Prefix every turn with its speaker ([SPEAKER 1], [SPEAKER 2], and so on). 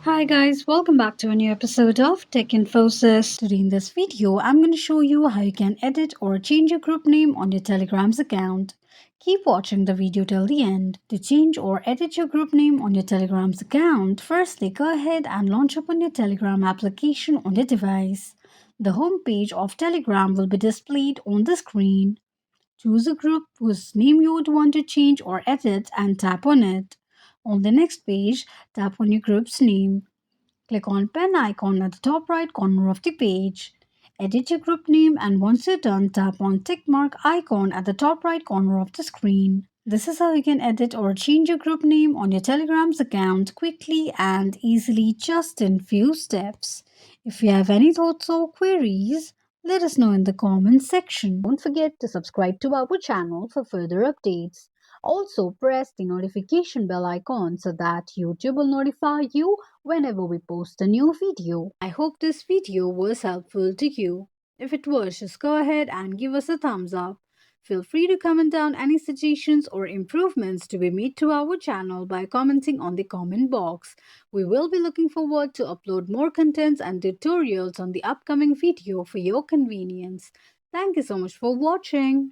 [SPEAKER 1] Hi guys, welcome back to a new episode of Tech Infosys. Today in this video, I'm going to show you how you can edit or change your group name on your Telegram's account. Keep watching the video till the end. To change or edit your group name on your Telegram's account, firstly go ahead and launch open your Telegram application on your device. The home page of Telegram will be displayed on the screen. Choose a group whose name you would want to change or edit and tap on it. On the next page, tap on your group's name. Click on pen icon at the top right corner of the page. Edit your group name and once you're done, tap on tick mark icon at the top right corner of the screen. This is how you can edit or change your group name on your Telegram's account quickly and easily just in few steps. If you have any thoughts or queries, let us know in the comments section. Don't forget to subscribe to our channel for further updates. Also, press the notification bell icon so that YouTube will notify you whenever we post a new video. I hope this video was helpful to you. If it was, just go ahead and give us a thumbs up. Feel free to comment down any suggestions or improvements to be made to our channel by commenting on the comment box. We will be looking forward to upload more contents and tutorials on the upcoming video for your convenience. Thank you so much for watching.